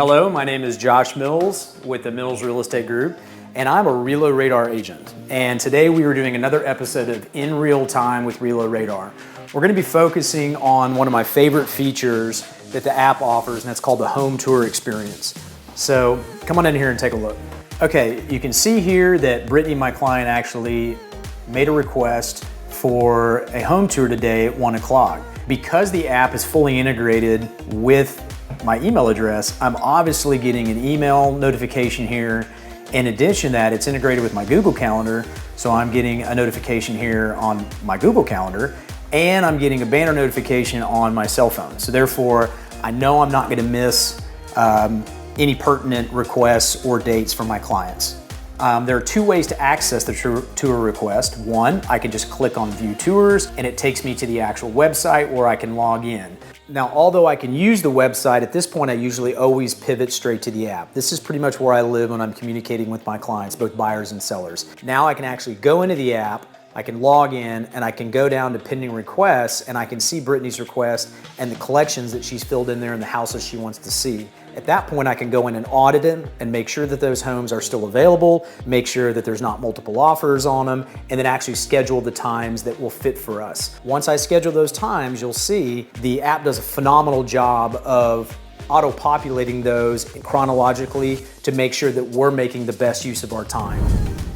Hello, my name is Josh Mills with the Mills Real Estate Group, and I'm a ReloRadar agent. And today we are doing another episode of In Real Time with ReloRadar. We're gonna be focusing on one of my favorite features that the app offers, and that's called the home tour experience. So come on in here and take a look. Okay, you can see here that Brittany, my client, actually made a request for a home tour today at 1 o'clock. Because the app is fully integrated with my email address, I'm obviously getting an email notification here. In addition to that, it's integrated with my Google Calendar, so I'm getting a notification here on my Google Calendar, and I'm getting a banner notification on my cell phone. So therefore, I know I'm not gonna miss any pertinent requests or dates from my clients. There are two ways to access the tour request. One, I can just click on View Tours and it takes me to the actual website where I can log in. Now, although I can use the website, at this point I usually always pivot straight to the app. This is pretty much where I live when I'm communicating with my clients, both buyers and sellers. Now I can actually go into the app, I can log in, and I can go down to pending requests, and I can see Brittany's request and the collections that she's filled in there and the houses she wants to see. At that point, I can go in and audit them and make sure that those homes are still available, make sure that there's not multiple offers on them, and then actually schedule the times that will fit for us. Once I schedule those times, you'll see the app does a phenomenal job of auto-populating those chronologically to make sure that we're making the best use of our time.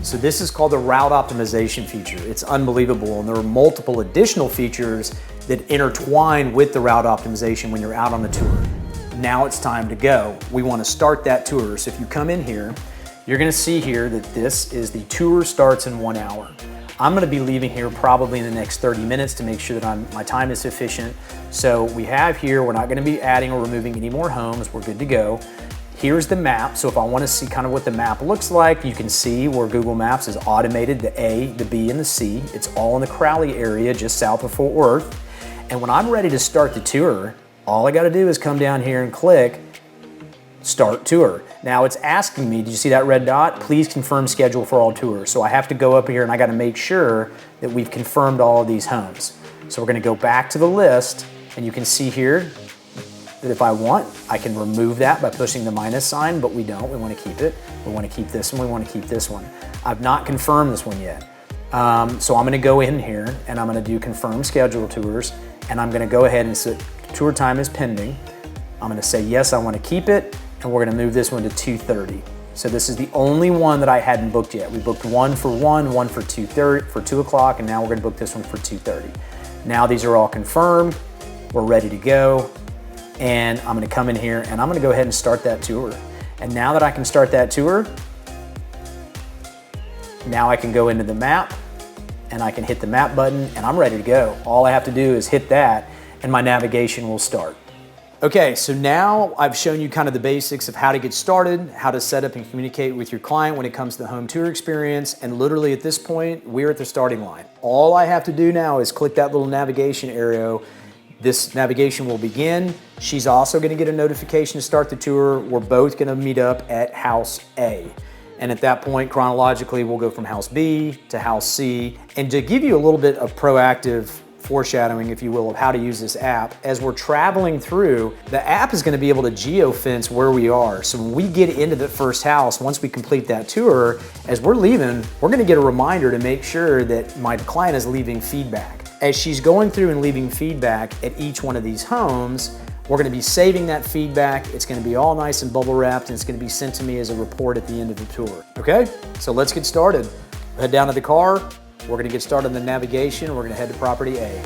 So this is called the route optimization feature. It's unbelievable, and there are multiple additional features that intertwine with the route optimization when you're out on the tour. Now it's time to go. We want to start that tour. So if you come in here, you're going to see here that this is the tour starts in 1 hour. I'm going to be leaving here probably in the next 30 minutes to make sure that my time is sufficient. So we have here, we're not going to be adding or removing any more homes. We're good to go. Here's the map. So if I want to see kind of what the map looks like, you can see where Google Maps has automated the A, the B, and the C. It's all in the Crowley area, just south of Fort Worth. And when I'm ready to start the tour, all I got to do is come down here and click Start Tour. Now it's asking me, did you see that red dot? Please confirm schedule for all tours. So I have to go up here and I got to make sure that we've confirmed all of these homes. So we're going to go back to the list, and you can see here that if I want, I can remove that by pushing the minus sign, but we don't. We want to keep it. We want to keep this one. We want to keep this one. I've not confirmed this one yet. So I'm going to go in here and I'm going to do confirm schedule tours, and I'm going to go ahead and set tour time is pending. I'm going to say yes, I want to keep it, and we're going to move this one to 2:30. So this is the only one that I hadn't booked yet. We booked one for 2:30 for 2 o'clock, and now we're going to book this one for 2:30. Now these are all confirmed. We're ready to go. And I'm gonna come in here and I'm gonna go ahead and start that tour. And now that I can start that tour, now I can go into the map and I can hit the map button and I'm ready to go. All I have to do is hit that and my navigation will start. Okay, so now I've shown you kind of the basics of how to get started, how to set up and communicate with your client when it comes to the home tour experience, and literally at this point, we're at the starting line. All I have to do now is click that little navigation arrow. This navigation will begin. She's also gonna get a notification to start the tour. We're both gonna meet up at house A. And at that point, chronologically, we'll go from house B to house C. And to give you a little bit of proactive foreshadowing, if you will, of how to use this app, as we're traveling through, the app is gonna be able to geofence where we are. So when we get into the first house, once we complete that tour, as we're leaving, we're gonna get a reminder to make sure that my client is leaving feedback. As she's going through and leaving feedback at each one of these homes, we're gonna be saving that feedback. It's gonna be all nice and bubble wrapped, and it's gonna be sent to me as a report at the end of the tour. Okay, so let's get started. Head down to the car. We're gonna get started on the navigation. We're gonna head to property A.